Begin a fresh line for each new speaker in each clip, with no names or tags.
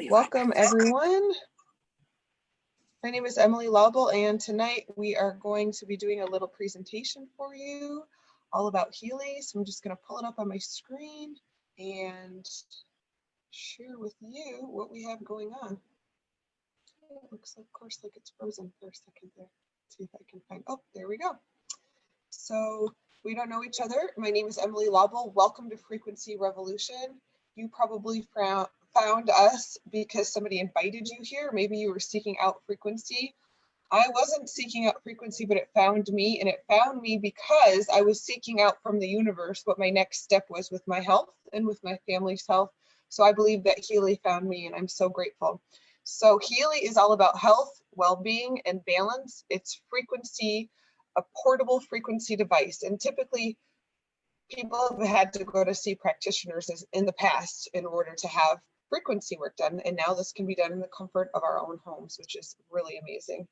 Welcome everyone. My name is Emily Laubel, and tonight we are going to be doing a little presentation for you all about Healy. So I'm just going to pull it up on my screen and share with you what we have going on. It looks, of course, like it's frozen for a second there. Let's see if I can find, oh, there we go. So we don't know each other. My name is Emily Laubel. Welcome to Frequency Revolution. You probably found us because somebody invited you here. Maybe you were seeking out frequency. I wasn't seeking out frequency, but it found me, and it found me because I was seeking out from the universe what my next step was with my health and with my family's health. So I believe that Healy found me, and I'm so grateful. So Healy is all about health, well-being, and balance. It's frequency, a portable frequency device, and typically people have had to go to see practitioners in the past in order to have frequency work done, and now this can be done in the comfort of our own homes, which is really amazing.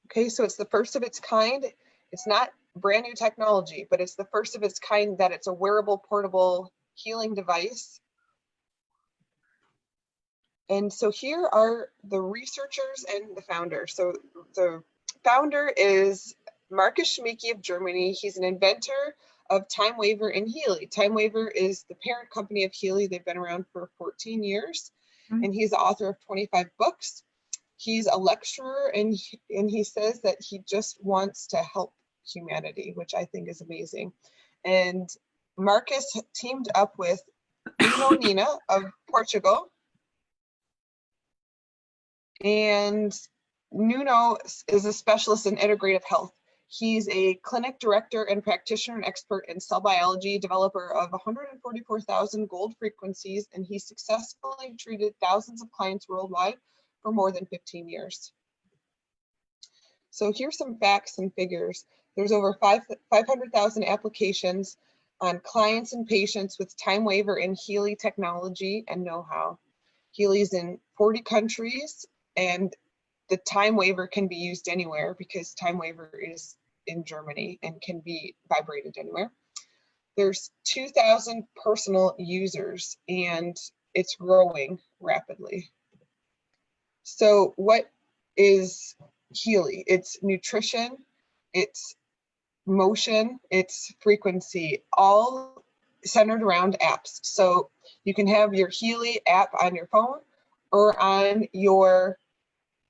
Okay, so it's the first of its kind. It's not brand new technology, but it's the first of its kind that it's a wearable, portable healing device. And so here are the researchers and the founder. So the founder is Marcus Schmiecki of Germany. He's an inventor of TimeWaver and Healy. TimeWaver is the parent company of Healy. They've been around for 14 years, and he's the author of 25 books. He's a lecturer, and he says that he just wants to help humanity, which I think is amazing. And Marcus teamed up with Nuno Nina of Portugal. And Nuno is a specialist in integrative health. He's a clinic director and practitioner and expert in cell biology, developer of 144,000 gold frequencies, and he successfully treated thousands of clients worldwide for more than 15 years. So here's some facts and figures. There's over 500,000 applications on clients and patients with TimeWaver and Healy technology and know-how. Healy's in 40 countries, and the TimeWaver can be used anywhere because TimeWaver is in Germany and can be vibrated anywhere. There's 2,000 personal users, and it's growing rapidly. So what is Healy? It's nutrition, it's motion, it's frequency, all centered around apps. So you can have your Healy app on your phone or on your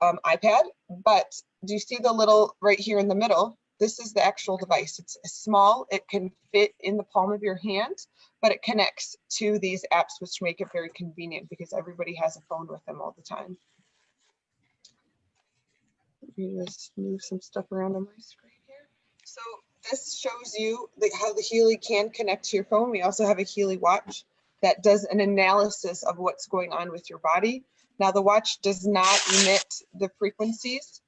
iPad, but do you see the little right here in the middle? This is the actual device. It's small, it can fit in the palm of your hand, but it connects to these apps, which make it very convenient because everybody has a phone with them all the time. Let me just move some stuff around on my screen here. So this shows you how the Healy can connect to your phone. We also have a Healy watch that does an analysis of what's going on with your body. Now the watch does not emit the frequencies,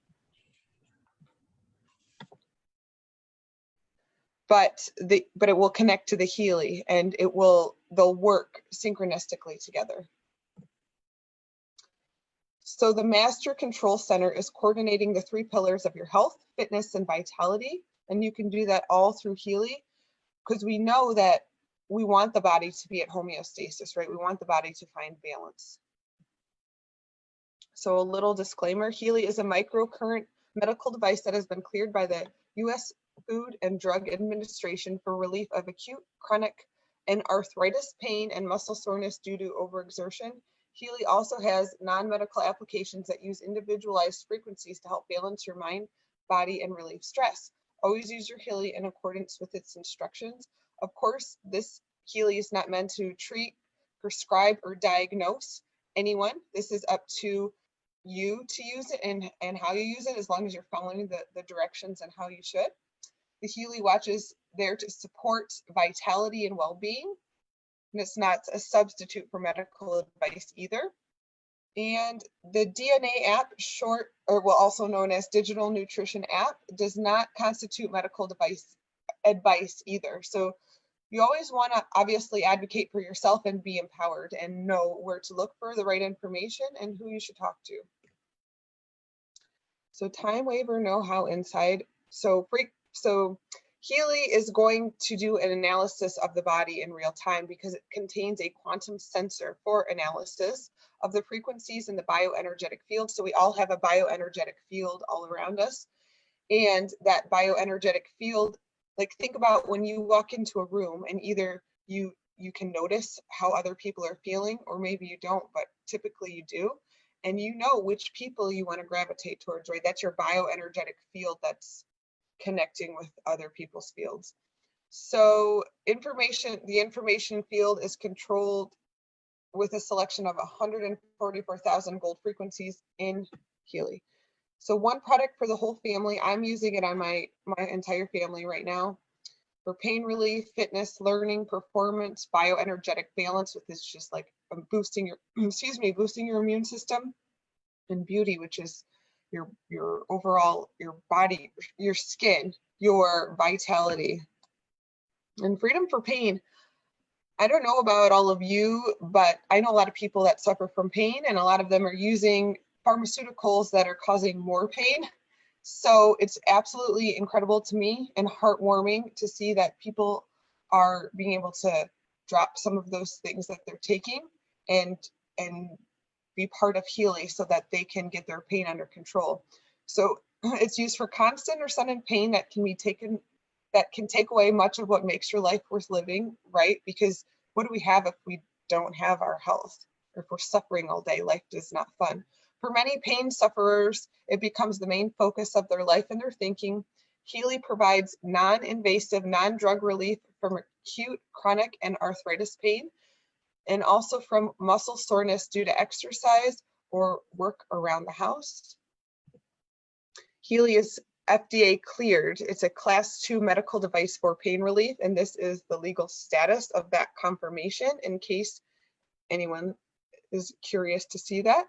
but it will connect to the Healy, and they'll work synchronistically together. So the Master Control Center is coordinating the 3 pillars of your health, fitness, and vitality. And you can do that all through Healy, because we know that we want the body to be at homeostasis, right? We want the body to find balance. So a little disclaimer, Healy is a microcurrent medical device that has been cleared by the U.S. Food and Drug Administration for relief of acute, chronic, and arthritis, pain, and muscle soreness due to overexertion. Healy also has non-medical applications that use individualized frequencies to help balance your mind, body, and relieve stress. Always use your Healy in accordance with its instructions. Of course, this Healy is not meant to treat, prescribe, or diagnose anyone. This is up to you to use it and how you use it, as long as you're following the directions and how you should. The Healy watch is there to support vitality and well-being. And it's not a substitute for medical advice either. And the DNA app, also known as Digital Nutrition App, does not constitute medical advice either. So you always want to obviously advocate for yourself and be empowered and know where to look for the right information and who you should talk to. So TimeWaver know-how inside. So Healy is going to do an analysis of the body in real time because it contains a quantum sensor for analysis of the frequencies in the bioenergetic field. So we all have a bioenergetic field all around us. And that bioenergetic field, like think about when you walk into a room and either you can notice how other people are feeling, or maybe you don't, but typically you do. And you know which people you want to gravitate towards, right? That's your bioenergetic field that's connecting with other people's fields. So the information field is controlled with a selection of 144,000 gold frequencies in Healy. So one product for the whole family. I'm using it on my entire family right now for pain relief, fitness, learning, performance, bioenergetic balance, which is just like boosting your boosting your immune system, and beauty, which is your overall, your body, your skin, your vitality. And freedom for pain. I don't know about all of you, but I know a lot of people that suffer from pain, and a lot of them are using pharmaceuticals that are causing more pain. So it's absolutely incredible to me and heartwarming to see that people are being able to drop some of those things that they're taking and be part of Healy so that they can get their pain under control. So it's used for constant or sudden pain that can take away much of what makes your life worth living, right? Because what do we have if we don't have our health? Or if we're suffering all day, life is not fun. For many pain sufferers, it becomes the main focus of their life and their thinking. Healy provides non-invasive, non-drug relief from acute, chronic, and arthritis pain, and also from muscle soreness due to exercise or work around the house. Healy is FDA cleared. It's a class 2 medical device for pain relief, and this is the legal status of that confirmation in case anyone is curious to see that.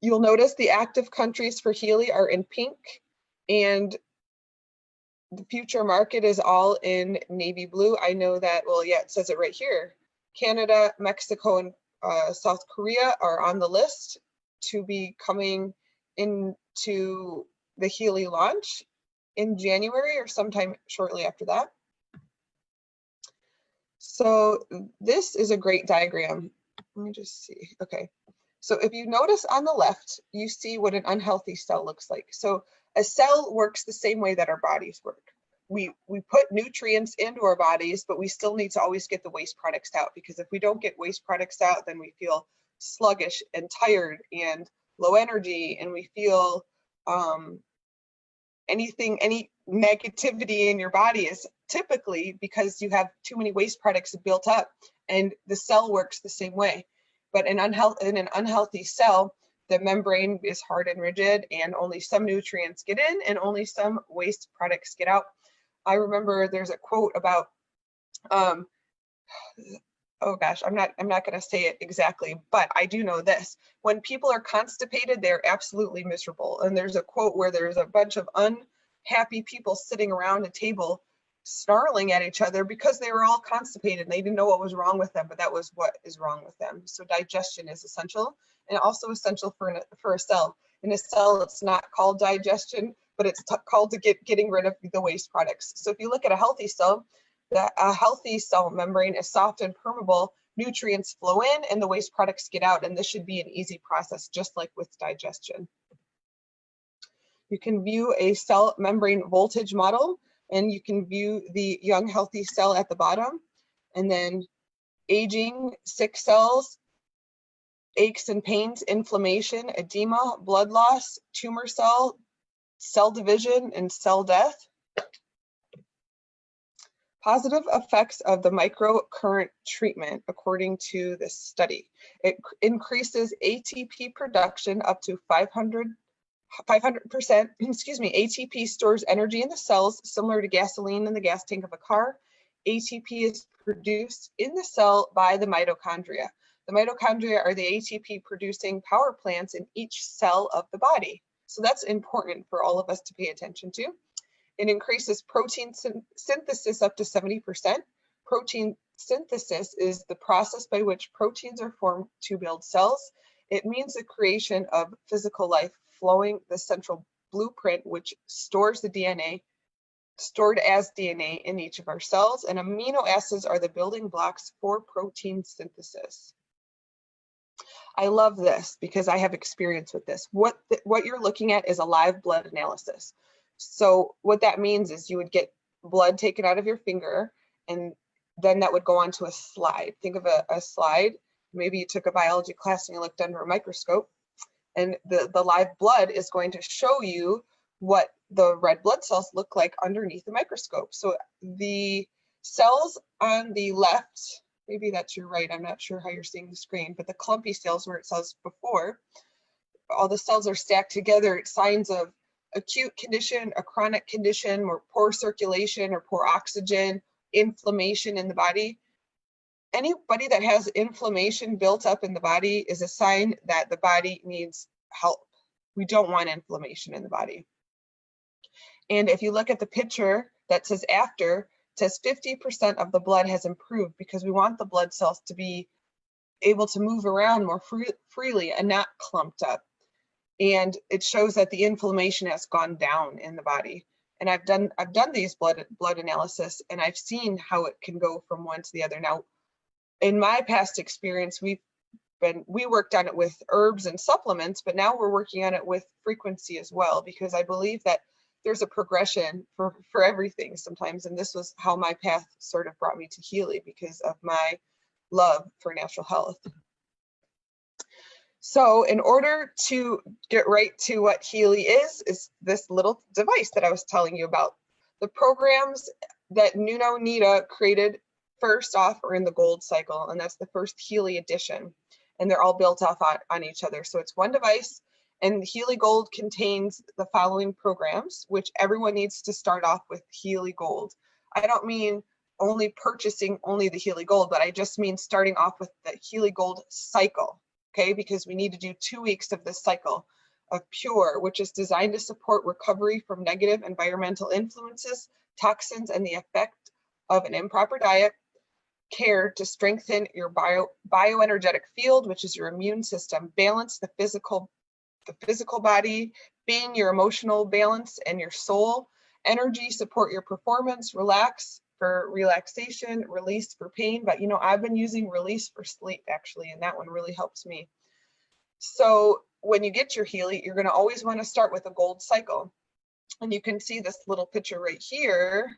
You'll notice the active countries for Healy are in pink, and the future market is all in navy blue. I know that, well, yeah, it says it right here. Canada, Mexico, and South Korea are on the list to be coming into the Healy launch in January or sometime shortly after that. So this is a great diagram. Let me just see. Okay. So if you notice on the left, you see what an unhealthy cell looks like. So a cell works the same way that our bodies work. We put nutrients into our bodies, but we still need to always get the waste products out, because if we don't get waste products out, then we feel sluggish and tired and low energy, and we feel any negativity in your body is typically because you have too many waste products built up, and the cell works the same way. But in an unhealthy cell, the membrane is hard and rigid, and only some nutrients get in and only some waste products get out. I remember there's a quote about, oh gosh, I'm not going to say it exactly, but I do know this. When people are constipated, they're absolutely miserable. And there's a quote where there's a bunch of unhappy people sitting around a table snarling at each other because they were all constipated and they didn't know what was wrong with them, but that was what is wrong with them. So digestion is essential, and also essential for a cell. In a cell, it's not called digestion, but it's called getting rid of the waste products. So if you look at a healthy cell, a healthy cell membrane is soft and permeable, nutrients flow in and the waste products get out, and this should be an easy process, just like with digestion. You can view a cell membrane voltage model, and you can view the young healthy cell at the bottom, and then aging, sick cells, aches and pains, inflammation, edema, blood loss, tumor cell division, and cell death. Positive effects of the microcurrent treatment, according to this study. It increases ATP production up to 500%. ATP stores energy in the cells, similar to gasoline in the gas tank of a car. ATP is produced in the cell by the mitochondria. The mitochondria are the ATP producing power plants in each cell of the body. So that's important for all of us to pay attention to. It increases protein synthesis up to 70%. Protein synthesis is the process by which proteins are formed to build cells. It means the creation of physical life flowing the central blueprint, which stores the DNA stored as DNA in each of our cells, and amino acids are the building blocks for protein synthesis. I love this because I have experience with this. What you're looking at is a live blood analysis. So what that means is you would get blood taken out of your finger, and then that would go onto a slide. Think of a slide. Maybe you took a biology class and you looked under a microscope, and the live blood is going to show you what the red blood cells look like underneath the microscope. So the cells on the left, maybe that's your right, I'm not sure how you're seeing the screen, but the clumpy cells where it says before, all the cells are stacked together. It's signs of acute condition, a chronic condition, or poor circulation or poor oxygen, inflammation in the body. Anybody that has inflammation built up in the body is a sign that the body needs help. We don't want inflammation in the body. And if you look at the picture that says after, it says 50% of the blood has improved, because we want the blood cells to be able to move around more freely and not clumped up. And it shows that the inflammation has gone down in the body. And I've done these blood analysis, and I've seen how it can go from one to the other. Now, in my past experience, we worked on it with herbs and supplements, but now we're working on it with frequency as well, because I believe that there's a progression for everything sometimes. And this was how my path sort of brought me to Healy, because of my love for natural health. So in order to get right to what Healy is this little device that I was telling you about. The programs that Nuno Nida created first off are in the gold cycle, and that's the first Healy edition, and they're all built off on each other. So it's one device, and Healy Gold contains the following programs, which everyone needs to start off with Healy Gold. I don't mean only purchasing only the Healy Gold, but I just mean starting off with the Healy Gold cycle, okay? Because we need to do 2 weeks of this cycle of Pure, which is designed to support recovery from negative environmental influences, toxins, and the effect of an improper diet. Care to strengthen your bioenergetic field, which is your immune system. Balance the physical body, being your emotional balance, and your soul. Energy, support your performance. Relax for relaxation. Release for pain. But I've been using release for sleep actually, and that one really helps me. So when you get your Healy, you're going to always want to start with a gold cycle. And you can see this little picture right here.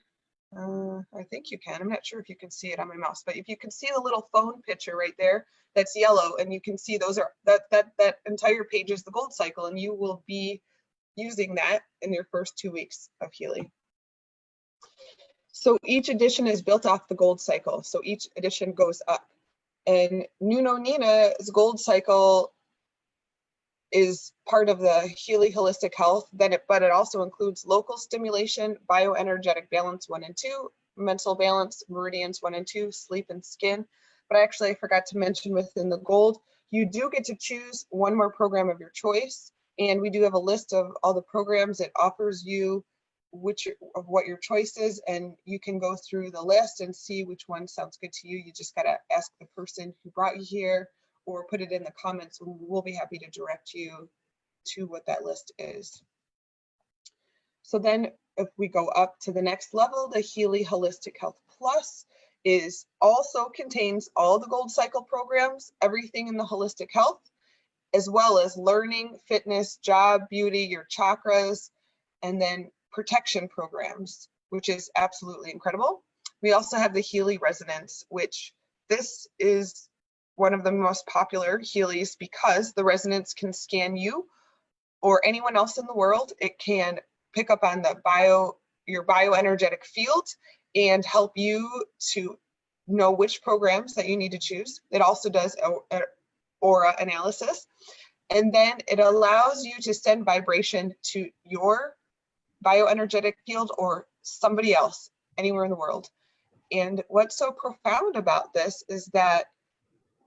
I think you can. I'm not sure if you can see it on my mouse, but if you can see the little phone picture right there, that's yellow, and you can see those are that entire page is the gold cycle, and you will be using that in your first 2 weeks of Healy. So each edition is built off the gold cycle, so each edition goes up. And Nuno Nida's gold cycle is part of the Healy Holistic Health, but it also includes local stimulation, bioenergetic balance 1 and 2, mental balance, meridians 1 and 2, sleep and skin. But actually I forgot to mention within the gold, you do get to choose one more program of your choice. And we do have a list of all the programs it offers you, what your choice is, and you can go through the list and see which one sounds good to you. You just gotta ask the person who brought you here, or put it in the comments, and we'll be happy to direct you to what that list is. So then if we go up to the next level, the Healy Holistic Health Plus also contains all the gold cycle programs, everything in the holistic health, as well as learning, fitness, job, beauty, your chakras, and then protection programs, which is absolutely incredible. We also have the Healy Resonance, which this is one of the most popular Healys because the resonance can scan you or anyone else in the world. It can pick up on your bioenergetic field and help you to know which programs that you need to choose. It also does aura analysis, and then it allows you to send vibration to your bioenergetic field or somebody else anywhere in the world. And what's so profound about this is that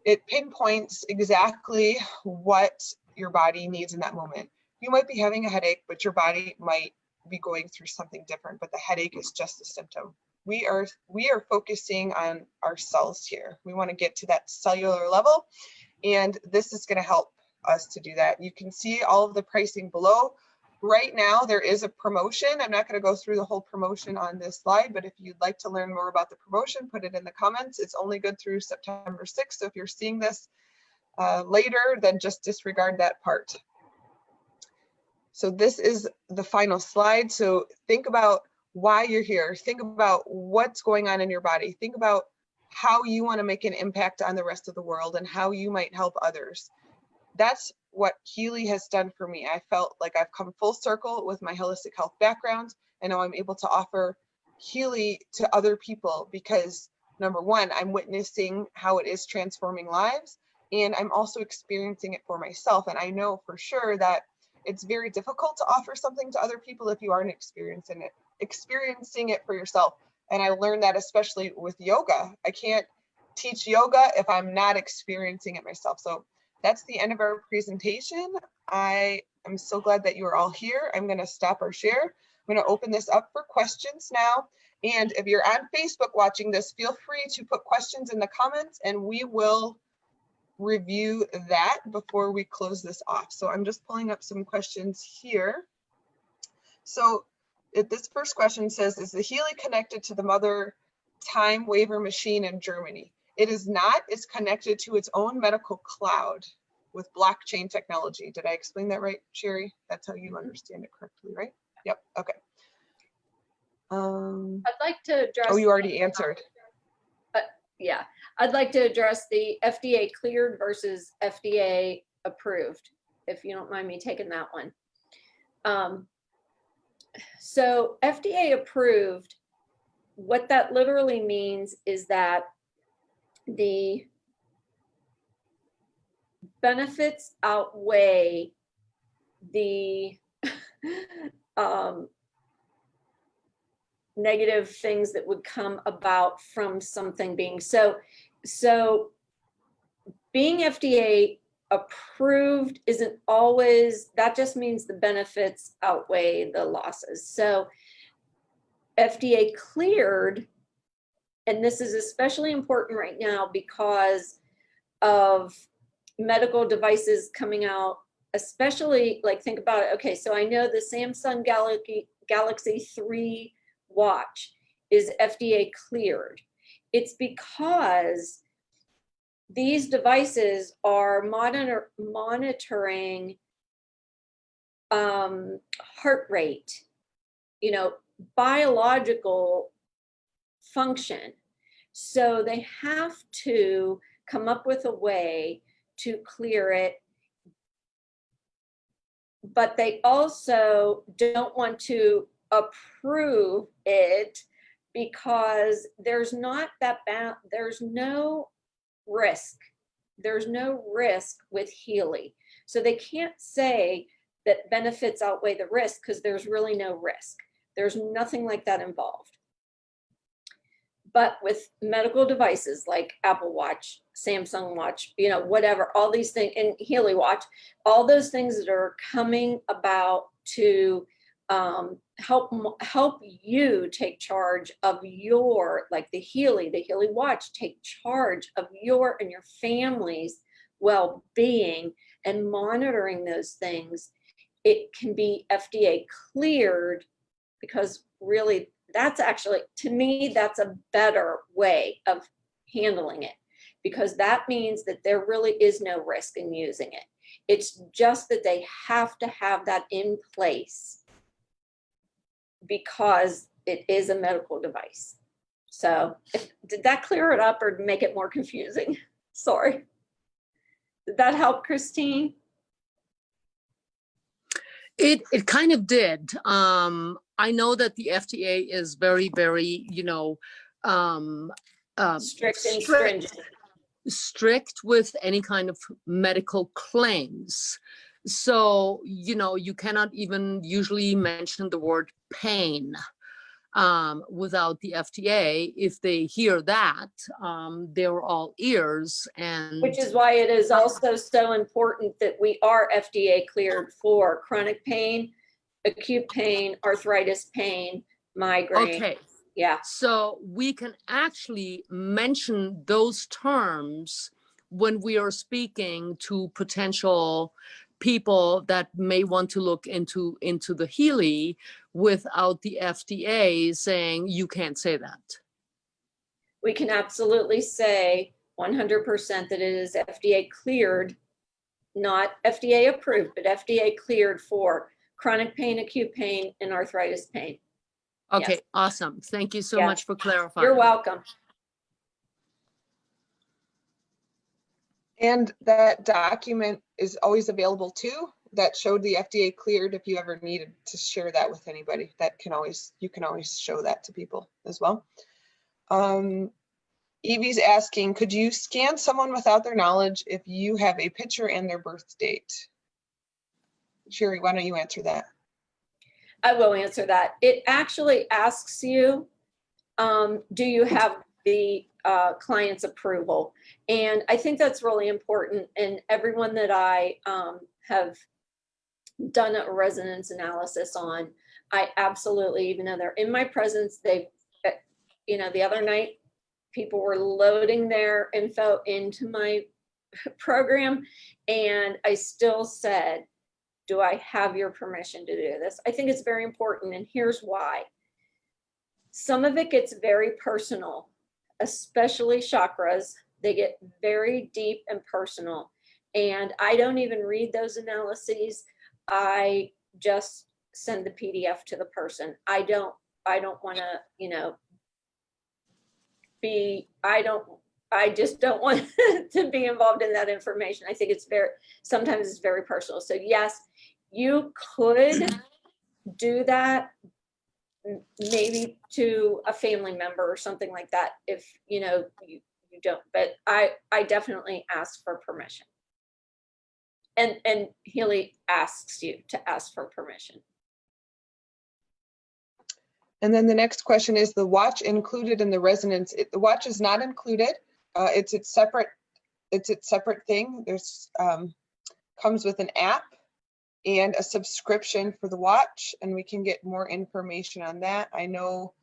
it pinpoints exactly what your body needs in that moment. You might be having a headache, but your body might be going through something different, but the headache is just a symptom. We are focusing on our cells here. We want to get to that cellular level, and this is going to help us to do that. You can see all of the pricing below. Right now, there is a promotion. I'm not going to go through the whole promotion on this slide, but if you'd like to learn more about the promotion, put it in the comments. It's only good through September 6th. So if you're seeing this later, then just disregard that part. So this is the final slide. So think about why you're here. Think about what's going on in your body. Think about how you want to make an impact on the rest of the world and how you might help others. That's what Healy has done for me. I felt like I've come full circle with my holistic health background, and now I'm able to offer Healy to other people because, number one, I'm witnessing how it is transforming lives, and I'm also experiencing it for myself. And I know for sure that it's very difficult to offer something to other people if you aren't experiencing it for yourself. And I learned that especially with yoga. I can't teach yoga if I'm not experiencing it myself. So that's the end of our presentation. I am so glad that you are all here. I'm going to stop our share. I'm going to open this up for questions now. And if you're on Facebook watching this, feel free to put questions in the comments and we will review that before we close this off. So I'm just pulling up some questions here. So this first question says, is the Healy connected to the Mother Time Waiver machine in Germany? It is not. It's connected to its own medical cloud with blockchain technology. Did I explain that right, Sherry? That's how you understand it correctly, right? Yep. Okay.
I'd like to address.
Oh, you already answered.
Yeah, I'd like to address the FDA cleared versus FDA approved, if you don't mind me taking that one. So FDA approved, what that literally means is that the benefits outweigh the negative things that would come about from something being so being FDA approved isn't always, that just means the benefits outweigh the losses. So FDA cleared, and this is especially important right now because of medical devices coming out, especially like think about it. Okay, so I know the Samsung Galaxy 3 watch is FDA cleared. It's because these devices are monitoring heart rate, biological function. So they have to come up with a way to clear it, but they also don't want to approve it because there's not that bad, there's no risk. There's no risk with Healy. So they can't say that benefits outweigh the risk because there's really no risk. There's nothing like that involved. But with medical devices like Apple Watch, Samsung Watch, whatever, all these things, and Healy Watch, all those things that are coming about to help you take charge of your, like the Healy Watch, take charge of your and your family's well-being and monitoring those things. It can be FDA cleared because really that's actually, to me, that's a better way of handling it because that means that there really is no risk in using it. It's just that they have to have that in place because it is a medical device. So did that clear it up or make it more confusing? Sorry. Did that help, Christine?
It kind of did. I know that the FDA is very, very,
Strict and stringent.
Strict with any kind of medical claims. So, you cannot even usually mention the word pain without the FDA. If they hear that, they're all ears. And
which is why it is also so important that we are FDA cleared for chronic pain, acute pain, arthritis pain, migraine.
Okay.
Yeah.
So we can actually mention those terms when we are speaking to potential people that may want to look into the Healy without the FDA saying you can't say that.
We can absolutely say 100% that it is FDA cleared, not FDA approved, but FDA cleared for chronic pain, acute pain, and arthritis pain.
Okay,
Yes.
awesome. Thank you so
Yes.
much for clarifying.
You're welcome.
And that document is always available too, that showed the FDA cleared. If you ever needed to share that with anybody, you can always show that to people as well. Evie's asking, could you scan someone without their knowledge if you have a picture and their birth date? Sherry, why don't you answer that?
I will answer that. It actually asks you, do you have the client's approval? And I think that's really important. And everyone that I have done a resonance analysis on, I absolutely, even though they're in my presence, they, the other night, people were loading their info into my program, and I still said, do I have your permission to do this? I think it's very important, and here's why. Some of it gets very personal, especially chakras. They get very deep and personal, and I don't even read those analyses. I just send the PDF to the person. I don't want to, I just don't want to be involved in that information. I think sometimes it's very personal. So yes, you could do that maybe to a family member or something like that if you don't, but I definitely ask for permission. And Healy asks you to ask for permission.
And then the next question is the watch included in the resonance. The watch is not included. It's its separate thing. There's comes with an app and a subscription for the watch, and we can get more information on that. I know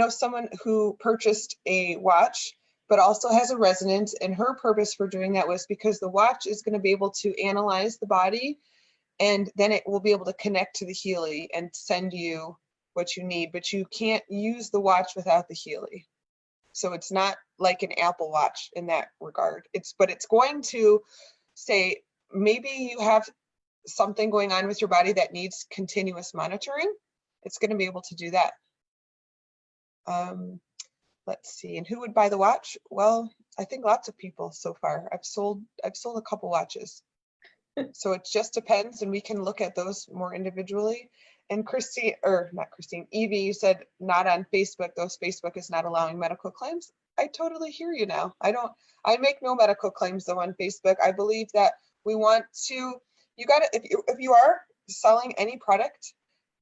someone who purchased a watch but also has a resonance, and her purpose for doing that was because the watch is going to be able to analyze the body, and then it will be able to connect to the Healy and send you what you need, but you can't use the watch without the Healy. So it's not like an Apple Watch in that regard. But it's going to say, maybe you have something going on with your body that needs continuous monitoring. It's going to be able to do that. Let's see, and who would buy the watch? Well, I think lots of people so far. I've sold a couple watches. So it just depends, and we can look at those more individually. And Evie, you said not on Facebook. Those Facebook is not allowing medical claims. I totally hear you now. I make no medical claims though on Facebook. I believe that we want to, if you are selling any product,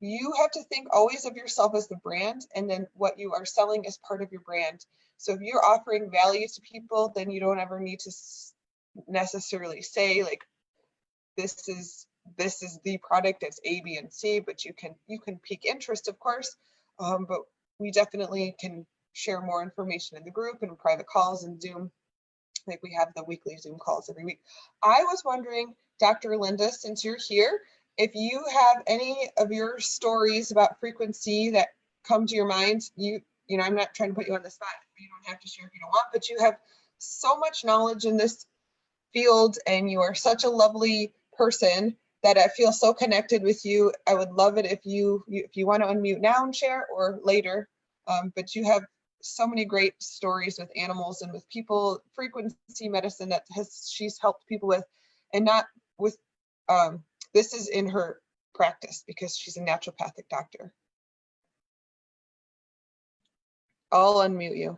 you have to think always of yourself as the brand, and then what you are selling is part of your brand. So if you're offering value to people, then you don't ever need to necessarily say like, this is the product, it's A, B, and C, but you can pique interest, of course. But we definitely can share more information in the group and in private calls and Zoom. Like we have the weekly Zoom calls every week. I was wondering, Dr. Linda, since you're here, if you have any of your stories about frequency that come to your mind, I'm not trying to put you on the spot. You don't have to share if you don't want, but you have so much knowledge in this field and you are such a lovely person that I feel so connected with you. I would love it if you want to unmute now and share or later, but you have so many great stories with animals and with people, frequency medicine that she's helped people with, and not with, this is in her practice because she's a naturopathic doctor. I'll unmute you.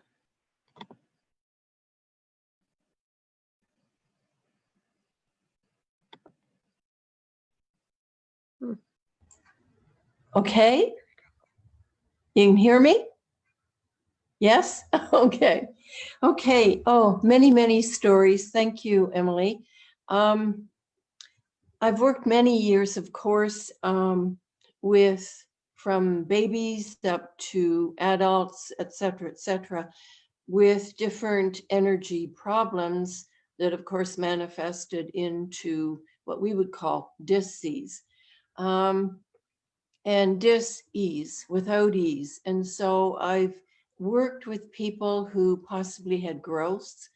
Okay. You can hear me? Yes? Okay. Okay. Oh, many, many stories. Thank you, Emily. I've worked many years, of course, from babies up to adults, et cetera, with different energy problems that of course manifested into what we would call dis-ease. And dis-ease, without ease. And so I've worked with people who possibly had growths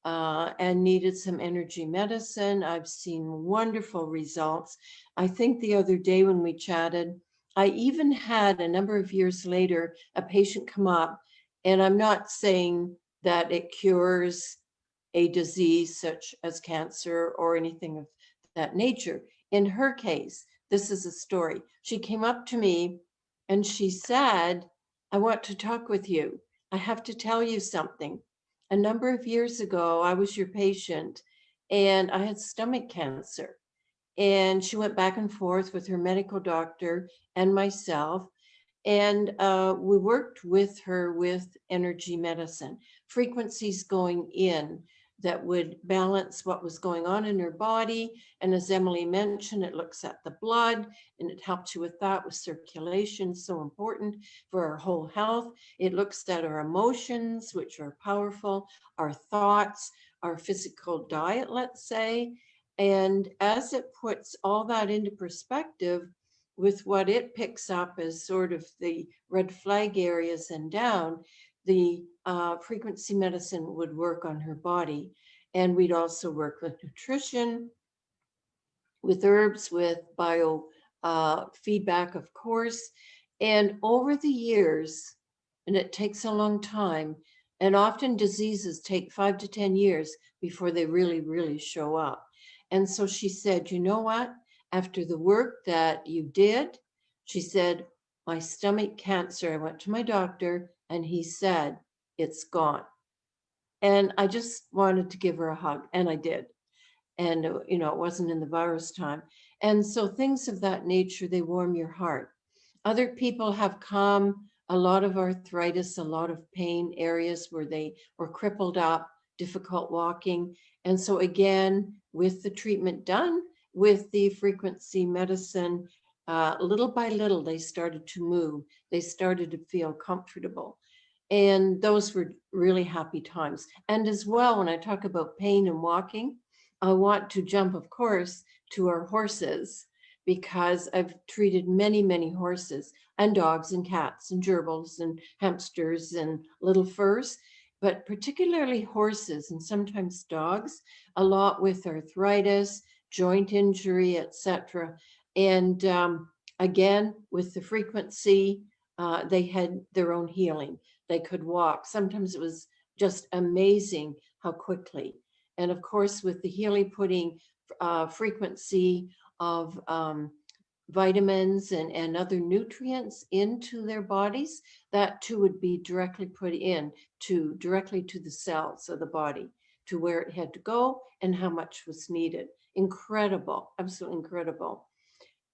and needed some energy medicine. I've seen wonderful results. I think the other day when we chatted, I even had a number of years later, a patient come up, and I'm not saying that it cures a disease such as cancer or anything of that nature. In her case, this is a story. She came up to me and she said, I want to talk with you. I have to tell you something. A number of years ago, I was your patient and I had stomach cancer. And she went back and forth with her medical doctor and myself. And we worked with her with energy medicine, frequencies going in that would balance what was going on in her body. And as Emily mentioned, it looks at the blood and it helps you with that, with circulation, so important for our whole health. It looks at our emotions, which are powerful, our thoughts, our physical diet, let's say. And as it puts all that into perspective, with what it picks up as sort of the red flag areas and down, the frequency medicine would work on her body. And we'd also work with nutrition, with herbs, with bio feedback, of course. And over the years, and it takes a long time, and often diseases take 5 to 10 years before they really, really show up. And so she said, you know what? After the work that you did, she said, my stomach cancer, I went to my doctor and he said, it's gone. And I just wanted to give her a hug, and I did. And, you know, it wasn't in the virus time. And so things of that nature, they warm your heart. Other people have come, a lot of arthritis, a lot of pain areas where they were crippled up, difficult walking. And so again, with the treatment done, with the frequency medicine, little by little, they started to move. They started to feel comfortable. And those were really happy times. And as well, when I talk about pain and walking, I want to jump, of course, to our horses, because I've treated many, many horses and dogs and cats and gerbils and hamsters and little furs, but particularly horses and sometimes dogs, a lot with arthritis, joint injury, etc. And again, with the frequency, they had their own healing. They could walk. Sometimes it was just amazing how quickly. And of course, with the Healy putting frequency of vitamins and other nutrients into their bodies, that too would be directly put in directly to the cells of the body, to where it had to go and how much was needed. Incredible, absolutely incredible.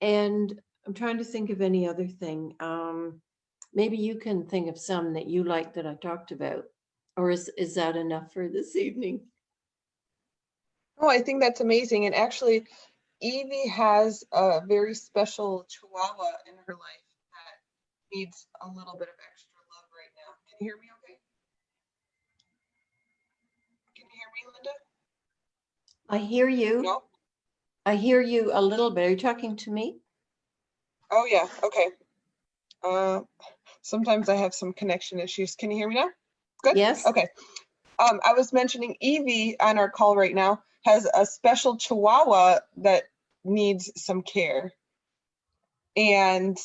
And I'm trying to think of any other thing. Maybe you can think of some that you like that I talked about, or is that enough for this evening?
Oh, I think that's amazing. And actually, Evie has a very special Chihuahua in her life that needs a little bit of extra love right now. Can you hear me okay? Can you hear me, Linda?
I hear you.
No?
I hear you a little bit. Are you talking to me?
Oh, yeah. Okay. Sometimes I have some connection issues. Can you hear me now? Good?
Yes.
Okay. I was mentioning Evie on our call right now has a special Chihuahua that needs some care. And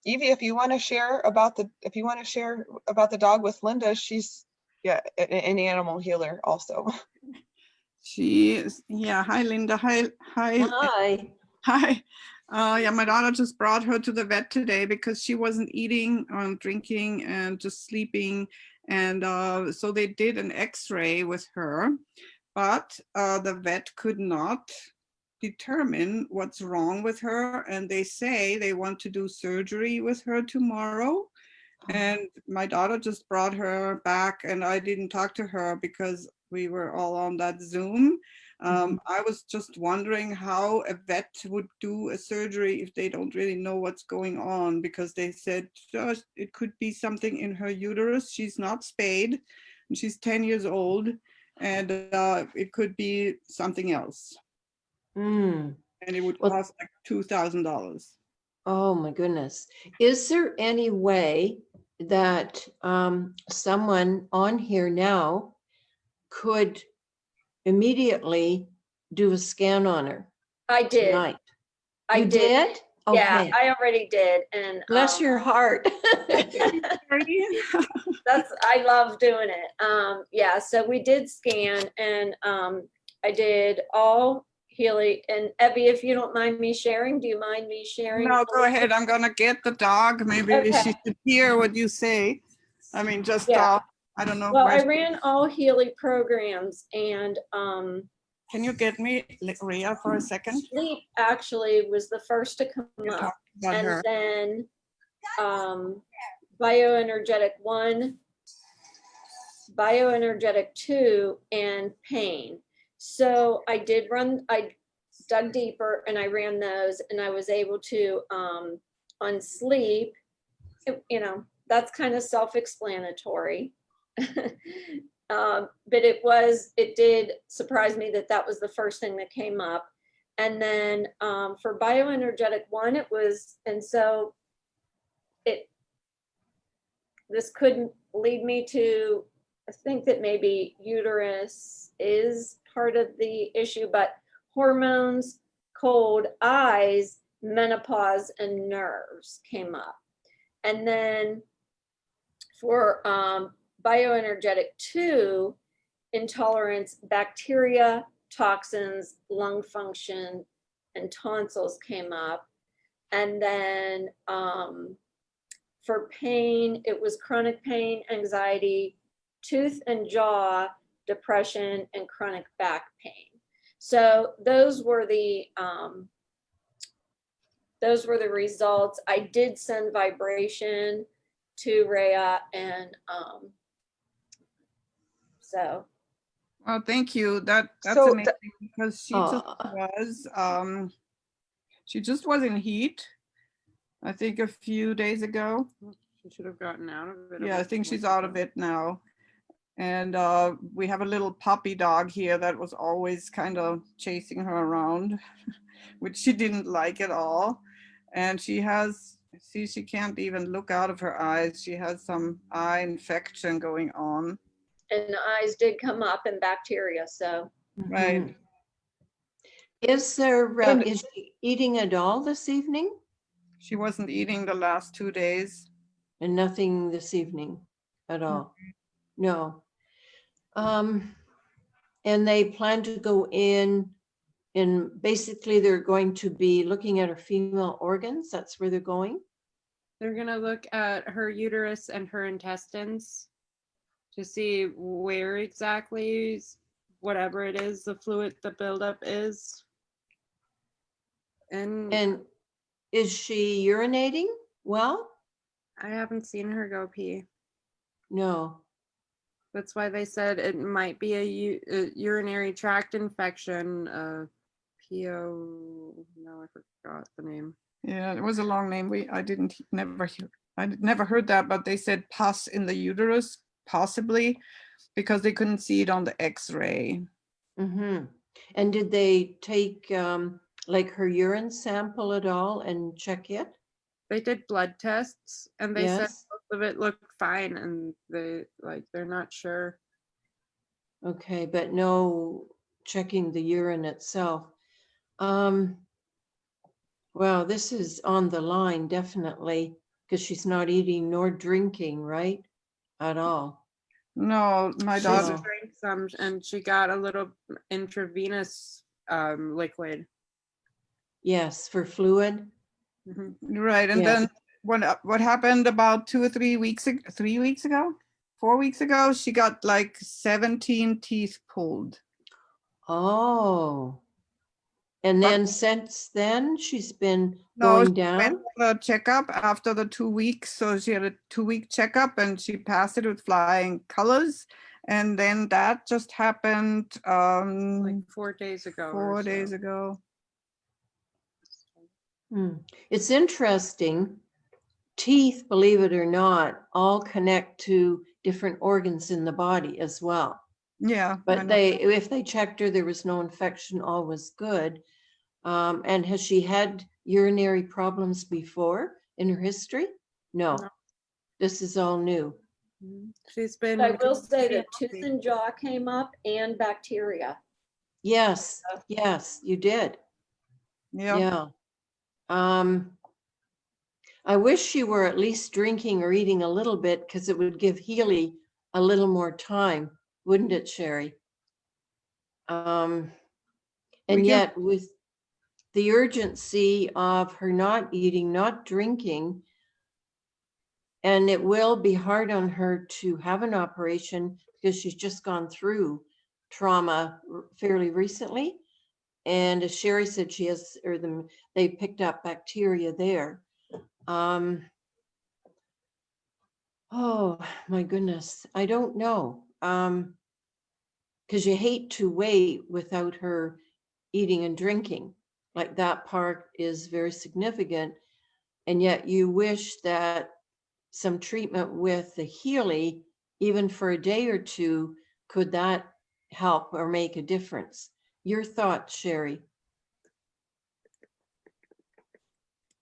Evie, if you want to share about the dog with Linda, she's an animal healer also.
She is, yeah. Hi, Linda. Hi.
Hi.
Hi. Yeah, my daughter just brought her to the vet today because she wasn't eating, drinking, and just sleeping. And so they did an x-ray with her, but the vet could not determine what's wrong with her. And they say they want to do surgery with her tomorrow. And my daughter just brought her back, and I didn't talk to her because we were all on that Zoom. I was just wondering how a vet would do a surgery if they don't really know what's going on, because they said just it could be something in her uterus. She's not spayed, and she's 10 years old, and it could be something else.
Mm.
And it would
Well-
cost like $2,000.
Oh, my goodness. Is there any way that someone on here now could immediately do a scan on her
I did.
tonight?
I
You did?
Yeah,
Okay.
I already did. And
Bless your heart.
I love doing it. Yeah, so we did scan and I did all Healy and Evie, if you don't mind me sharing, do you mind me sharing?
No, go ahead. I'm gonna get the dog. Maybe
Okay.
she should hear what you say. I mean, just,
Yeah.
I don't know.
Well, I
where-
ran all Healy programs and
Can you get me Rhea for a second?
sleep actually was the first to come
You're
up.
talking about
And
her.
then bioenergetic 1, bioenergetic 2, and pain. So I dug deeper and I ran those and I was able to, on sleep, that's kind of self-explanatory. But it did surprise me that was the first thing that came up. And then for bioenergetic 1, this could lead me to think that maybe uterus is part of the issue, but hormones, cold, eyes, menopause, and nerves came up. And then for bioenergetic 2, intolerance, bacteria, toxins, lung function, and tonsils came up. And then for pain, it was chronic pain, anxiety, tooth and jaw, depression, and chronic back pain. So those were the results. I did send vibration to Rhea, and so.
Well, thank you. That's
So
amazing because she just
Aw.
was in heat, I think a few days ago.
She should have gotten out of it.
Yeah, I
about
think
2
she's
months
out of
ago.
it now. And we have a little puppy dog here that was always kind of chasing her around, which she didn't like at all. And she can't even look out of her eyes. She has some eye infection going on.
And eyes did come up and bacteria, so.
Right.
Mhm. Is there,
And-
is she eating at all this evening?
She wasn't eating the last 2 days.
And nothing this evening at all? No. And they plan to go in and basically they're going to be looking at her female organs. That's where they're going?
They're gonna look at her uterus and her intestines to see where exactly, whatever it is, the fluid, the buildup is. And
And is she urinating? Well,
I haven't seen her go pee.
no.
That's why they said it might be a urinary tract infection, PO, no, I forgot the name.
Yeah, it was a long name. I never heard that, but they said pus in the uterus, possibly, because they couldn't see it on the X-ray.
Mm-hmm. And did they take like her urine sample at all and check it?
They did blood tests and they said
Yes.
most of it looked fine and they're not sure.
Okay, but no checking the urine itself. Well, this is on the line, definitely, because she's not eating nor drinking, right? At all.
No, my
She
daughter,
So-
drank some and she got a little intravenous liquid.
Yes, for fluid.
Mhm.
right, and
Yes.
then what happened about 2 or 3 weeks, 3 weeks ago, 4 weeks ago, she got like 17 teeth pulled.
Oh. And then since then, she's been
No,
going
she went
down?
for a checkup after the 2 weeks, so she had a 2-week checkup and she passed it with flying colors. And then that just happened
Like 4 days ago. or
4
so.
days ago.
It's interesting. Teeth, believe it or not, all connect to different organs in the body as well.
Yeah. I
But
know.
if they checked her, there was no infection, all was good. And has she had urinary problems before in her history? No,
No.
this is all new.
She's been.
I will say
completely
that tooth
healthy.
and jaw came up and bacteria.
Yes, yes, you did.
Yeah.
Yeah. I wish she were at least drinking or eating a little bit because it would give Healy a little more time, wouldn't it, Sherry?
We
And
can-
yet with the urgency of her not eating, not drinking, and it will be hard on her to have an operation because she's just gone through trauma fairly recently. And as Sherry said, she has, or they picked up bacteria there. Oh my goodness, I don't know. Because you hate to wait without her eating and drinking. Like that part is very significant. And yet you wish that some treatment with the Healy, even for a day or two, could that help or make a difference? Your thoughts, Sherry?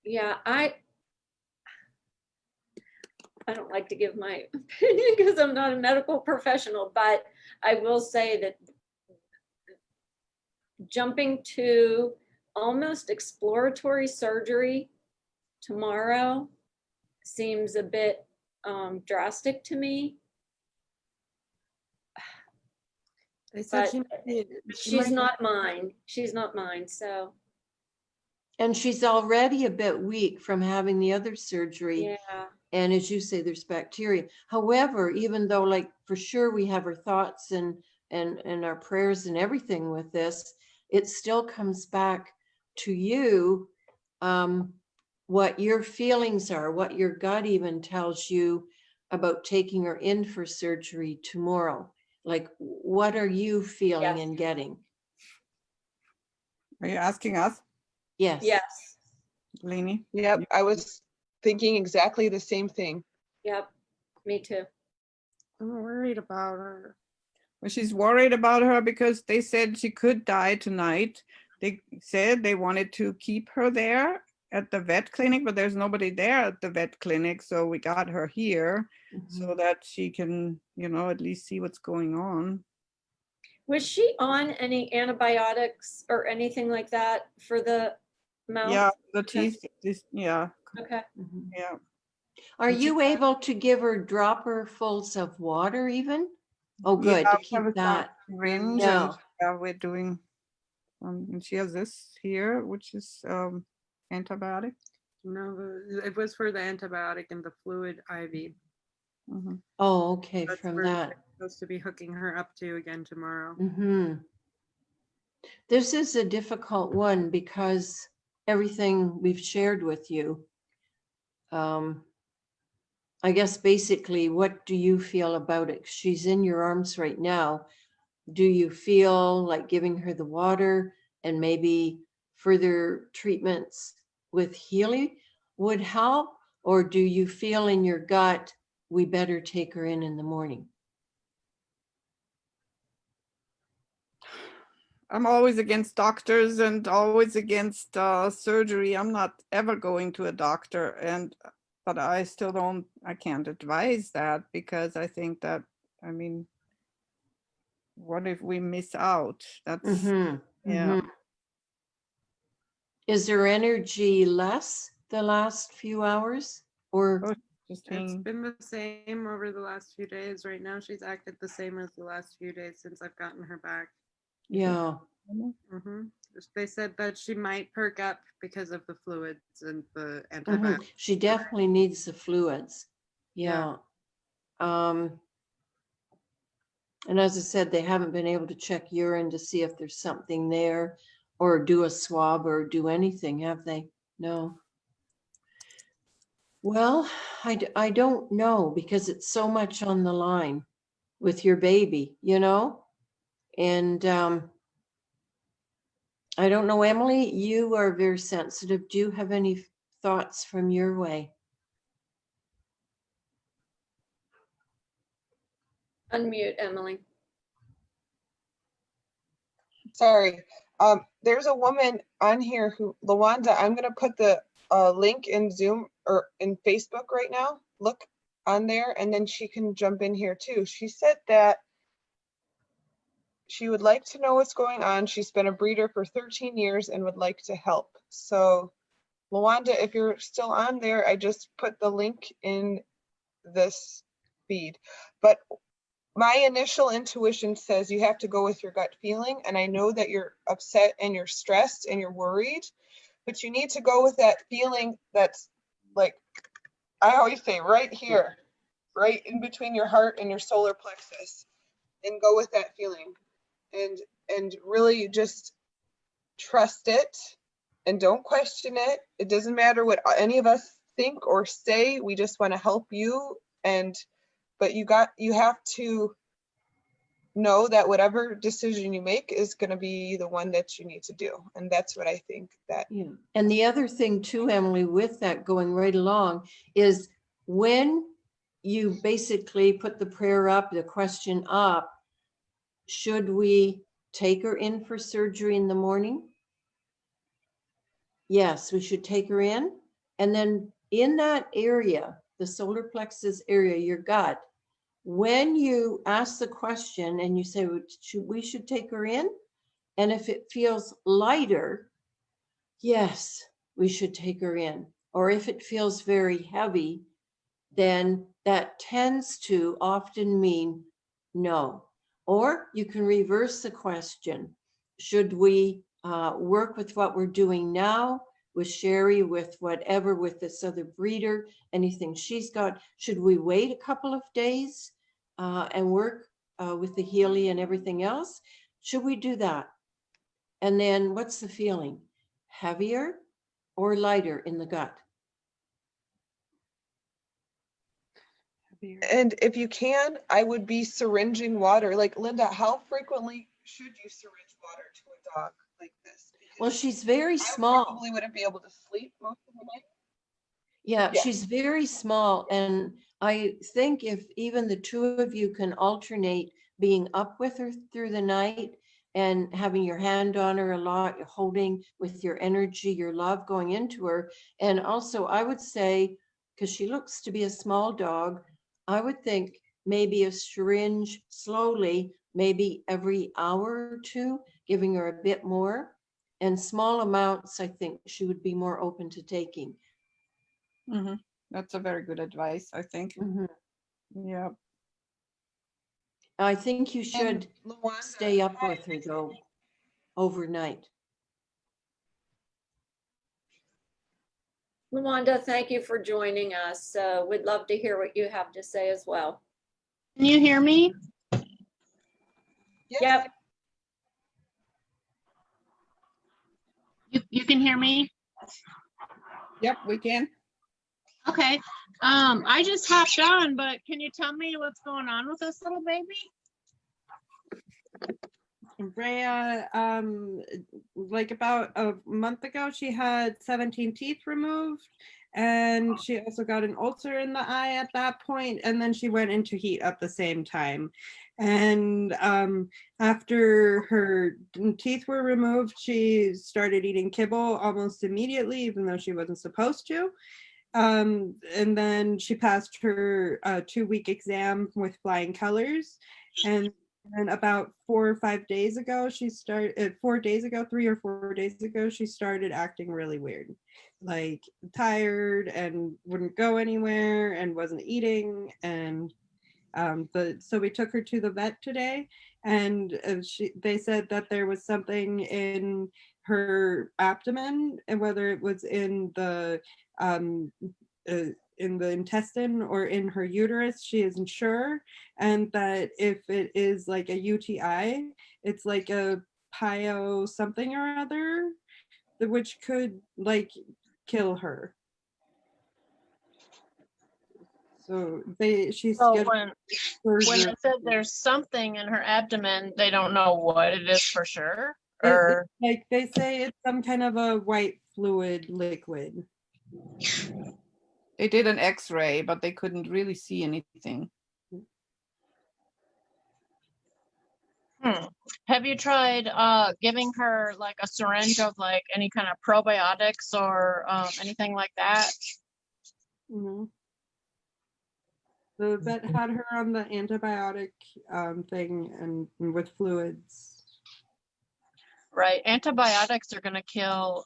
Yeah, I don't like to give my opinion because I'm not a medical professional, but I will say that jumping to almost exploratory surgery tomorrow seems a bit drastic to me.
They said
But
she
she's
might-
not mine. She's not mine. So
And she's already a bit weak from having the other surgery.
yeah,
And as you say, there's bacteria. However, even though like for sure we have our thoughts and our prayers and everything with this, it still comes back to you, what your feelings are, what your gut even tells you about taking her in for surgery tomorrow. Like, what are you feeling
Yes.
and getting?
Are you asking us,
Yes.
yes,
Lainey?
Yep, I was thinking exactly the same thing.
yep, me too.
I'm worried about her.
Well, she's worried about her because they said she could die tonight. They said they wanted to keep her there at the vet clinic, but there's nobody there at the vet clinic. So we got her here so that she can, at least see what's going on.
Was she on any antibiotics or anything like that for the mouth?
Yeah, the
Okay.
teeth, yeah,
Okay.
Mhm.
yeah.
Are
And she-
you able to give her dropperfuls of water even? Oh, good,
Yeah,
to
we
keep
have a
that.
syringe
Yeah.
and yeah, we're doing, and she has this here, which is antibiotic.
No, it was for the antibiotic and the fluid IV.
Mhm.
Oh, okay,
That's
from
where
that.
they're supposed to be hooking her up to again tomorrow.
This is a difficult one because everything we've shared with you. I guess basically, what do you feel about it? She's in your arms right now. Do you feel like giving her the water and maybe further treatments with Healy would help? Or do you feel in your gut, we better take her in the morning?
I'm always against doctors and always against surgery. I'm not ever going to a doctor, but I still I can't advise that because I think that, what if we miss out? That's, yeah.
Is her energy less the last few hours? Or
Oh, just
It's
hanging.
been the same over the last few days. Right now, she's acted the same as the last few days since I've gotten her back.
yeah,
They said that she might perk up because of the fluids and the
mhm.
antibiotics.
She definitely needs the fluids.
Yeah.
Yeah. And as I said, they haven't been able to check urine to see if there's something there or do a swab or do anything, have they? No. Well, I don't know because it's so much on the line with your baby, And I don't know, Emily, you are very sensitive. Do you have any thoughts from your way?
Unmute, Emily.
Sorry. There's a woman on here who, Lawanda, I'm gonna put the link in Zoom or in Facebook right now. Look on there and then she can jump in here too. She said that she would like to know what's going on. She's been a breeder for 13 years and would like to help. So Lawanda, if you're still on there, I just put the link in this feed. But my initial intuition says you have to go with your gut feeling. And I know that you're upset and you're stressed and you're worried, but you need to go with that feeling that's like, I always say right here, right in between your heart and your solar plexus, and go with that feeling and really just trust it and don't question it. It doesn't matter what any of us think or say. We just want to help you. But you have to know that whatever decision you make is going to be the one that you need to do. And that's what I think that.
Yeah. And the other thing too, Emily, with that going right along is when you basically put the prayer up, the question up, should we take her in for surgery in the morning? Yes, we should take her in. And then in that area, the solar plexus area, your gut, when you ask the question and you say, we should take her in, and if it feels lighter, yes, we should take her in. Or if it feels very heavy, then that tends to often mean no. Or you can reverse the question. Should we work with what we're doing now with Sherry, with whatever, with this other breeder, anything she's got? Should we wait a couple of days and work with the Healy and everything else? Should we do that? And then what's the feeling? Heavier or lighter in the gut?
And if you can, I would be syringing water. Like Linda, how frequently should you syringe water to a dog like this? Because
Well, she's very
I
small.
probably wouldn't be able to sleep most of the night.
Yeah,
Yeah.
she's very small. And I think if even the two of you can alternate being up with her through the night and having your hand on her a lot, you're holding with your energy, your love going into her. And also I would say, because she looks to be a small dog, I would think maybe a syringe slowly, maybe every hour or two, giving her a bit more. And small amounts, I think she would be more open to taking.
Mm-hmm. That's a very good advice, I think.
Mhm.
Yeah.
I think you should
Lawanda,
stay up with her though, overnight.
Luanda, thank you for joining us. We'd love to hear what you have to say as well.
Can you hear me?
Yes.
Yep.
You can hear me?
Yep, we can.
Okay. I just hopped on, but can you tell me what's going on with this little baby?
Rhea, like about a month ago, she had 17 teeth removed, and she also got an ulcer in the eye at that point, and then she went into heat at the same time. And after her teeth were removed, she started eating kibble almost immediately, even though she wasn't supposed to. And then she passed her 2-week exam with flying colors, and about 4 or 5 days ago, she started 4 days ago, 3 or 4 days ago, she started acting really weird, like tired and wouldn't go anywhere and wasn't eating. And so we took her to the vet today, and they said that there was something in her abdomen, and whether it was in the intestine or in her uterus, she isn't sure. And that if it is like a UTI, it's like a pio something or other, which could like kill her. So she's
So
scheduled
when
surgery.
it said there's something in her abdomen, they don't know what it is for sure?
It, like they say it's some kind of a white fluid liquid.
They did an X-ray, but they couldn't really see anything.
Have you tried giving her like a syringe of like any kind of probiotics or anything like that?
No. The vet had her on the antibiotic thing and with fluids.
Right. Antibiotics are going to kill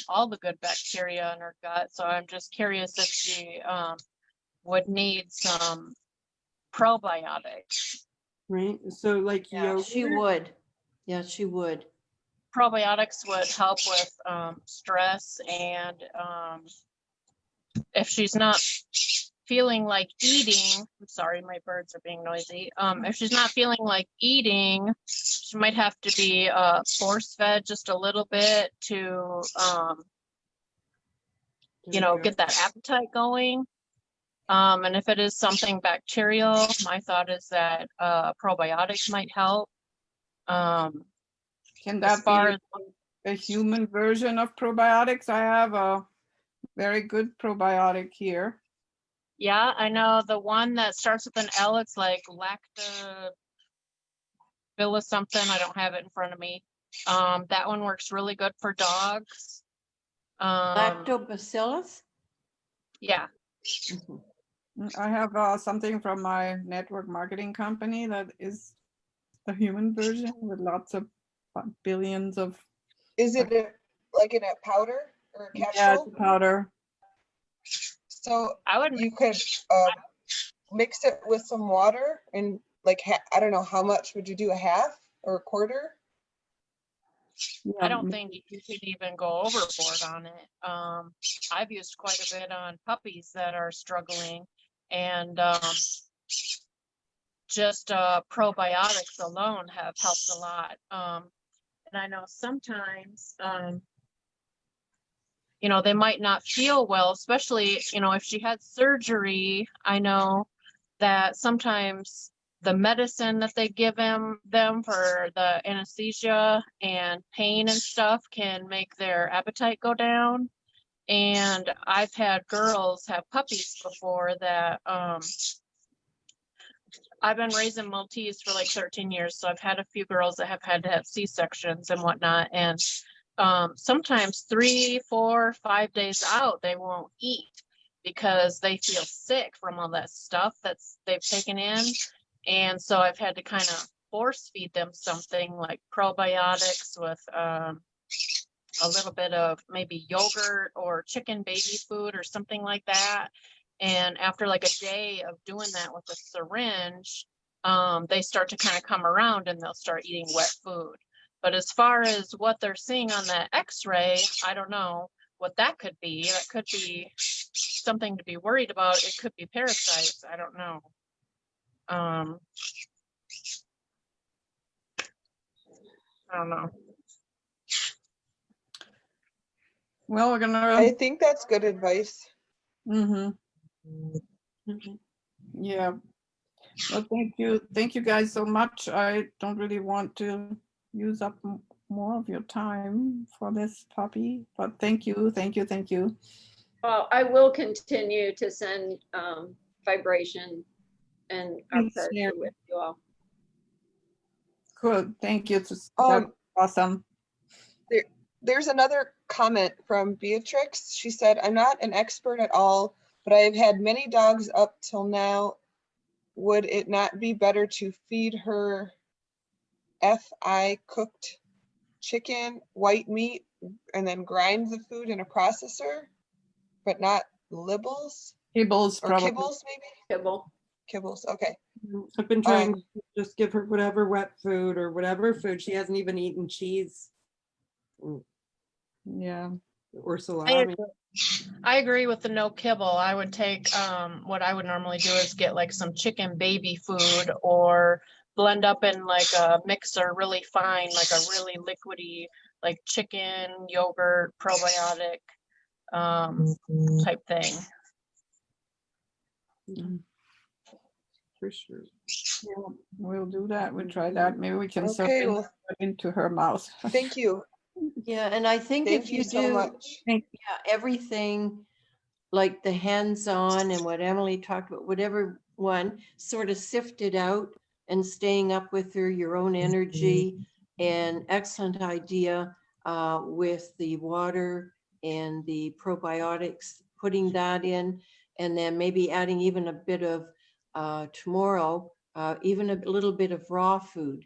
all the good bacteria in her gut. So I'm just curious if she would need some probiotics.
Right. So like
Yeah,
yogurt.
she would. Yeah, she would.
Probiotics would help with stress, and if she's not feeling like eating, I'm sorry, my birds are being noisy. If she's not feeling like eating, she might have to be force fed just a little bit to, get that appetite going. And if it is something bacterial, my thought is that probiotics might help.
Can
As
that
far
be
as
a human version of probiotics? I have a very good probiotic here.
yeah, I know the one that starts with an L, it's like lactobacillus something. I don't have it in front of me. That one works really good for dogs.
Lactobacillus?
Yeah.
Mhm.
I have something from my network marketing company that is the human version with lots of billions of.
Is it like in a powder or a
Yeah,
capsule?
it's a powder.
So
I would
you could mix it with some water and like, I don't know, how much would you do? A half or a quarter?
I don't think you could even go overboard on it. I've used quite a bit on puppies that are struggling, and just probiotics alone have helped a lot. And I know sometimes, they might not feel well, especially, if she had surgery. I know that sometimes the medicine that they give them for the anesthesia and pain and stuff can make their appetite go down. And I've had girls have puppies before that, I've been raising Maltese for like 13 years. So I've had a few girls that have had to have C-sections and whatnot. And sometimes 3, 4, 5 days out, they won't eat because they feel sick from all that stuff they've taken in. And so I've had to kind of force feed them something like probiotics with a little bit of maybe yogurt or chicken baby food or something like that. And after like a day of doing that with a syringe, they start to kind of come around and they'll start eating wet food. But as far as what they're seeing on that x-ray, I don't know what that could be. That could be something to be worried about. It could be parasites. I don't know. I don't know.
Well, we're
I
gonna.
think that's good advice.
Mhm.
Mhm.
Yeah. Well, thank you guys so much. I don't really want to use up more of your time for this puppy, but thank you.
Well, I will continue to send vibration and our
Thanks,
prayers
Sharon.
are with you all.
Good, thank you. That's
Um,
awesome.
There's another comment from Beatrix. She said, I'm not an expert at all, but I've had many dogs up till now. Would it not be better to feed her FI cooked chicken, white meat, and then grind the food in a processor, but not libbles
Kibbles
or
probably.
kibbles maybe?
Kibble.
Kibbles, okay.
I've been trying
Um,
to just give her whatever wet food or whatever food. She hasn't even eaten cheese
Yeah.
or salami.
I agree with the no kibble. I would take what I would normally do is get like some chicken baby food or blend up in like a mixer really fine, like a really liquidy, like chicken, yogurt, probiotic type thing.
For sure.
Yeah, we'll do that. We'll try that. Maybe we can serve
okay,
it
well,
into her mouth.
thank you.
Yeah, and I think
Thank
if
you
you
so
do
much.
everything like the hands-on and what Emily talked about, whatever one sort of sifted out and staying up with your own energy. And excellent idea with the water and the probiotics, putting that in, and then maybe adding even a bit of tomorrow, even a little bit of raw food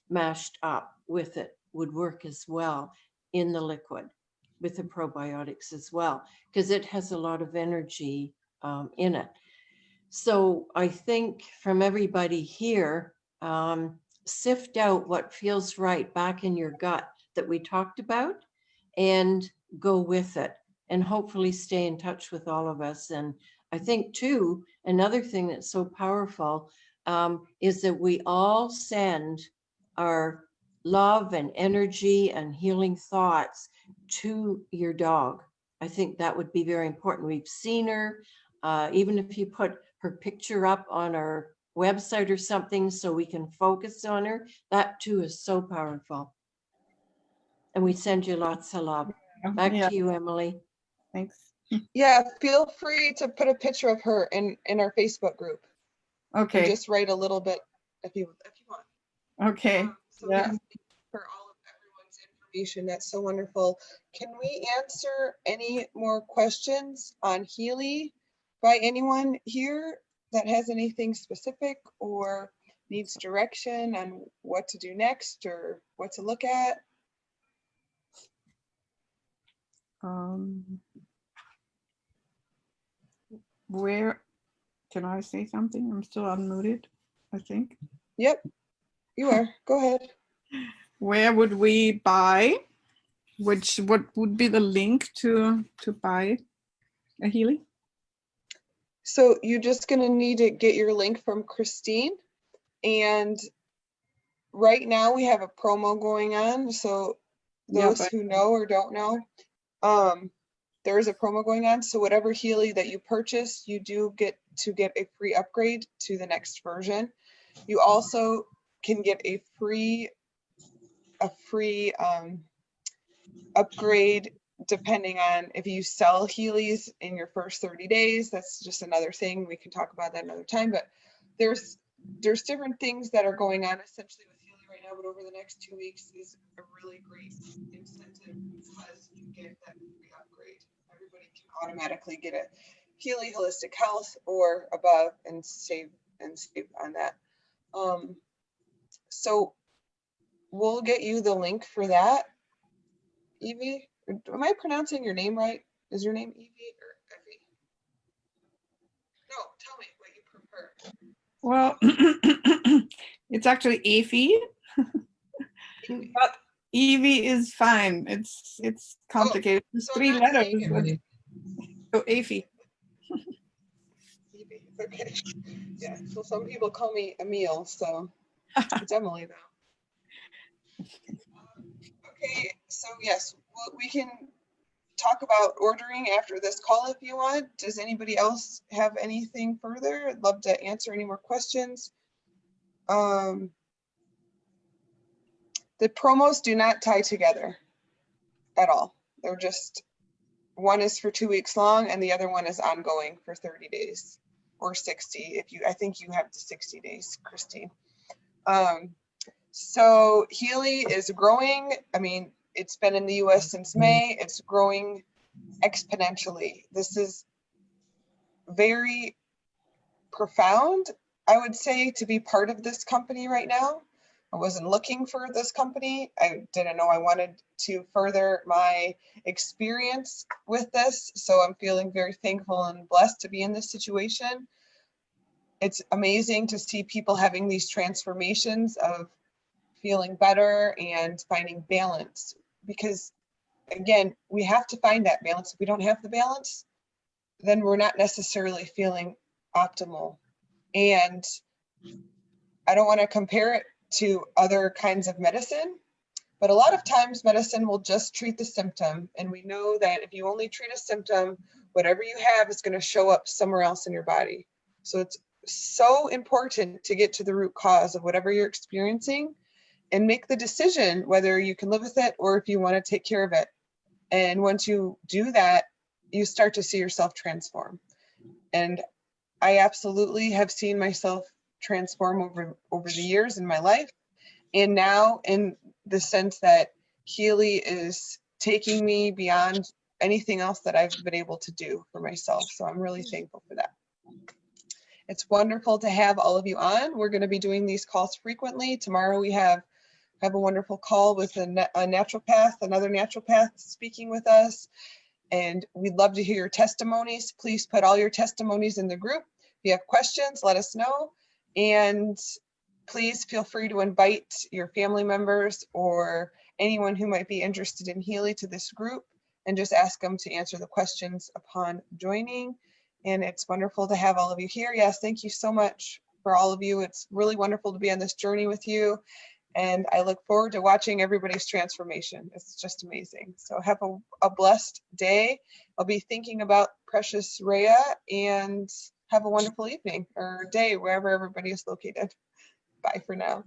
mashed up with it would work as well in the liquid with the probiotics as well, because it has a lot of energy in it. So I think from everybody here, sift out what feels right back in your gut that we talked about and go with it, and hopefully stay in touch with all of us. And I think too, another thing that's so powerful is that we all send our love and energy and healing thoughts to your dog. I think that would be very important. We've seen her, even if you put her picture up on our website or something so we can focus on her, that too is so powerful. And we send you lots of love. Back
Yeah,
to you, Emily.
thanks.
Yeah, feel free to put a picture of her in our Facebook group and
Okay,
just write a little bit if you want.
okay.
So
Yeah.
yes, thank you for all of everyone's information. That's so wonderful. Can we answer any more questions on Healy by anyone here that has anything specific or needs direction on what to do next or what to look at?
Where, can I say something? I'm still unmuted, I think.
Yep, you are. Go ahead.
Where would we buy? What would be the link to buy a Healy?
So you're just gonna need to get your link from Christine. And right now we have a promo going on. So
Yeah,
those who know or don't know, there is a promo going on. So whatever Healy that you purchase, you do get to get a free upgrade to the next version. You also can get a free upgrade depending on if you sell Heelys in your first 30 days. That's just another thing. We can talk about that another time, but there's different things that are going on essentially with Healy right now, but over the next 2 weeks is a really great incentive because you get that free upgrade. Everybody can automatically get a Healy Holistic Health or above and save on that. So we'll get you the link for that. Evie, am I pronouncing your name right? Is your name Evie or Effie? No, tell me what you prefer.
well, it's actually Evie,
Evie.
but Evie is fine. It's complicated. It's
So I'm
3
not
letters.
saying it
but-
right.
So Evie.
Evie, okay. Yeah, so some people call me Emile, so it's Emily though. Okay, so yes, we can talk about ordering after this call if you want. Does anybody else have anything further? I'd love to answer any more questions. The promos do not tie together at all. They're just, one is for 2 weeks long and the other one is ongoing for 30 days or 60. I think you have the 60 days, Christine. So Healy is growing. I mean, it's been in the US since May. It's growing exponentially. This is very profound, I would say, to be part of this company right now. I wasn't looking for this company. I didn't know I wanted to further my experience with this. So I'm feeling very thankful and blessed to be in this situation. It's amazing to see people having these transformations of feeling better and finding balance, because again, we have to find that balance. If we don't have the balance, then we're not necessarily feeling optimal. And I don't want to compare it to other kinds of medicine, but a lot of times medicine will just treat the symptom. And we know that if you only treat a symptom, whatever you have is going to show up somewhere else in your body. So it's so important to get to the root cause of whatever you're experiencing and make the decision whether you can live with it or if you want to take care of it. And once you do that, you start to see yourself transform. And I absolutely have seen myself transform over the years in my life. And now in the sense that Healy is taking me beyond anything else that I've been able to do for myself. So I'm really thankful for that. It's wonderful to have all of you on. We're going to be doing these calls frequently. Tomorrow we have a wonderful call with a naturopath, another naturopath speaking with us. And we'd love to hear your testimonies. Please put all your testimonies in the group. If you have questions, let us know. And please feel free to invite your family members or anyone who might be interested in Healy to this group and just ask them to answer the questions upon joining. And it's wonderful to have all of you here. Yes, thank you so much for all of you. It's really wonderful to be on this journey with you. And I look forward to watching everybody's transformation. It's just amazing. So have a blessed day. I'll be thinking about Precious Rhea, and have a wonderful evening or day wherever everybody is located. Bye for now.